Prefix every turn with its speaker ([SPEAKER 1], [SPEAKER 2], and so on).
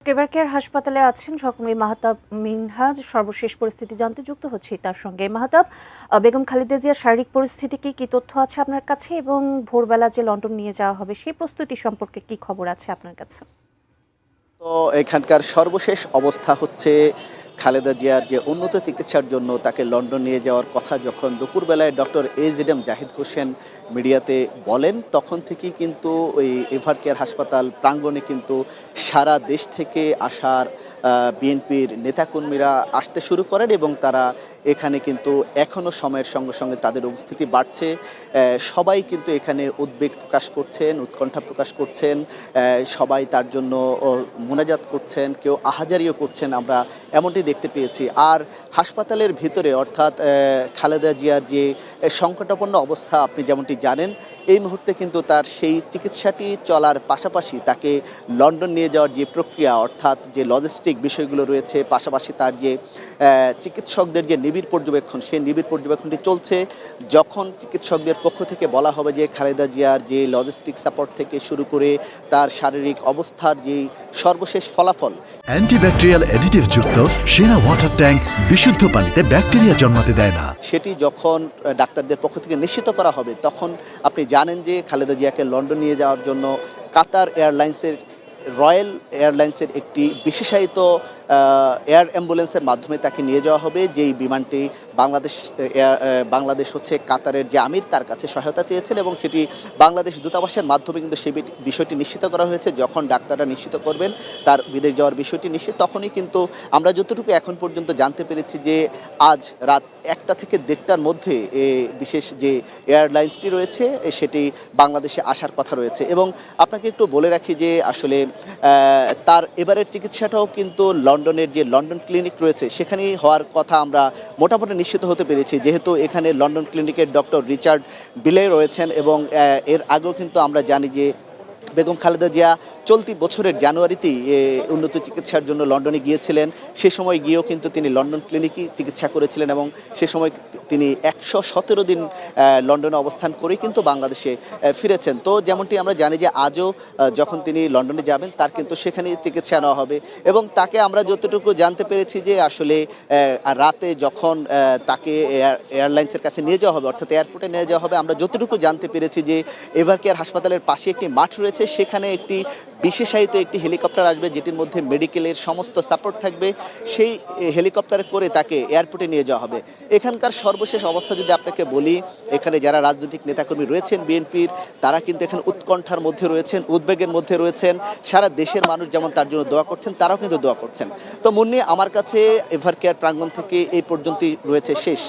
[SPEAKER 1] এবার কেয়ার হাসপাতালে আছেন সহকর্মী মাহতাব মিনহাজ। সর্বশেষ পরিস্থিতি জানতে যুক্ত হচ্ছি তার সঙ্গে। মাহতাব, বেগম খালেদা জিয়ার শারীরিক পরিস্থিতি কি তথ্য আছে আপনার কাছে, এবং ভোরবেলা যে লন্ডন নিয়ে যাওয়া হবে সেই প্রস্তুতি সম্পর্কে কি খবর আছে আপনার কাছে?
[SPEAKER 2] তো এখানকার সর্বশেষ অবস্থা হচ্ছে, খালেদা জিয়ার যে উন্নত চিকিৎসার জন্য তাকে লন্ডন নিয়ে যাওয়ার কথা যখন দুপুরবেলায় ডক্টর AZM জাহিদ হোসেন মিডিয়াতে বলেন, তখন থেকেই কিন্তু ওই এভার কেয়ার হাসপাতাল প্রাঙ্গণে কিন্তু সারা দেশ থেকে আসার বিএনপির নেতাকর্মীরা আসতে শুরু করেন এবং তারা এখানে কিন্তু এখনও সময়ের সঙ্গে সঙ্গে তাদের উপস্থিতি বাড়ছে। সবাই কিন্তু এখানে উদ্বেগ প্রকাশ করছেন, উৎকণ্ঠা প্রকাশ করছেন, সবাই তার জন্য মোনাজাত করছেন, কেউ আহাজারিও করছেন, আমরা এমনটি দেখতে পেয়েছি। আর হাসপাতালের ভিতরে অর্থাৎ খালেদা জিয়ার যে সংকটাপন্ন অবস্থা আপনি যেমনটি জানেন, এই মুহূর্তে কিন্তু তার সেই চিকিৎসাটি চলার পাশাপাশি তাকে লন্ডন নিয়ে যাওয়ার যে প্রক্রিয়া, অর্থাৎ যে লজিস্টিক বিষয়গুলো রয়েছে, পাশাপাশি তার যে চিকিৎসকদের যে নিবিড় পর্যবেক্ষণ, সেই নিবিড় পর্যবেক্ষণটি চলছে। যখন চিকিৎসকদের পক্ষ থেকে বলা হবে যে খালেদা জিয়ার যে লজিস্টিক সাপোর্ট থেকে শুরু করে তার শারীরিক অবস্থার যে সর্বশেষ ফলাফল,
[SPEAKER 3] অ্যান্টিব্যাকটেরিয়াল অ্যাডিটিভ যুক্ত সেরা ওয়াটার ট্যাঙ্ক বিশুদ্ধ পানিতে ব্যাকটেরিয়া জন্মাতে দেয় না,
[SPEAKER 2] সেটি যখন ডাক্তারদের পক্ষ থেকে নিশ্চিত করা হবে, তখন আপনি জানেন যে খালেদা জিয়াকে লন্ডন নিয়ে যাওয়ার জন্য কাতার এয়ারলাইন্সের রয়্যাল এয়ারলাইন্সের একটি বিশেষায়িত এয়ার অ্যাম্বুলেন্সের মাধ্যমে তাকে নিয়ে যাওয়া হবে। যেই বিমানটি বাংলাদেশ হচ্ছে কাতারের যে আমির, তার কাছে সহায়তা চেয়েছেন এবং সেটি বাংলাদেশ দূতাবাসের মাধ্যমে কিন্তু সেই বিষয়টি নিশ্চিত করা হয়েছে। যখন ডাক্তাররা নিশ্চিত করবেন তার বিদেশ যাওয়ার বিষয়টি নিশ্চিত, তখনই কিন্তু আমরা যতটুকু এখন পর্যন্ত জানতে পেরেছি যে আজ রাত 1টা থেকে 1:30টার মধ্যে বিশেষ যে এয়ারলাইন্সটি রয়েছে সেটি বাংলাদেশে আসার কথা রয়েছে। এবং আপনাকে একটু বলে রাখি যে আসলে তার এবারের চিকিৎসাটাও কিন্তু লন্ডনের যে লন্ডন ক্লিনিক রয়েছে সেখানেই হওয়ার কথা আমরা মোটামুটি নিশ্চিত হতে পেরেছি, যেহেতু এখানে লন্ডন ক্লিনিকের ডক্টর রিচার্ড বিলে রয়েছেন। এবং এর আগেও কিন্তু আমরা জানি যে বেগম খালেদা জিয়া চলতি বছরের জানুয়ারিতেই উন্নত চিকিৎসার জন্য লন্ডনে গিয়েছিলেন। সে সময় গিয়েও কিন্তু তিনি লন্ডন ক্লিনিকই চিকিৎসা করেছিলেন এবং সে সময় তিনি 117 দিন লন্ডনে অবস্থান করেই কিন্তু বাংলাদেশে ফিরেছেন। তো যেমনটি আমরা জানি যে আজও যখন তিনি লন্ডনে যাবেন তার কিন্তু সেখানেই চিকিৎসা নেওয়া হবে। এবং তাকে আমরা যতটুকু জানতে পেরেছি যে আসলে রাতে যখন তাকে এয়ারলাইন্সের কাছে নিয়ে যাওয়া হবে, অর্থাৎ এয়ারপোর্টে নিয়ে যাওয়া হবে, আমরা যতটুকু জানতে পেরেছি যে এভার কেয়ার হাসপাতালের পাশে একটি মাঠ রয়েছে, সেখানে একটি বিশেষায়িত একটি হেলিকপ্টার আসবে যেটির মধ্যে মেডিকেলের সমস্ত সাপোর্ট থাকবে। সেই হেলিকপ্টারে করে তাকে এয়ারপোর্টে নিয়ে যাওয়া হবে। এখানকার সর্বশেষ অবস্থা যদি আপনাকে বলি, এখানে যারা রাজনৈতিক নেতাকর্মী রয়েছেন বিএনপির, তারা কিন্তু এখানে উৎকণ্ঠার মধ্যে রয়েছেন, উদ্বেগের মধ্যে রয়েছেন। সারা দেশের মানুষ যেমন তার জন্য দোয়া করছেন, তারাও কিন্তু দোয়া করছেন। তো মুন্নি, আমার কাছে এভার কেয়ার প্রাঙ্গণ থেকে এই পর্যন্তই রয়েছে শেষ।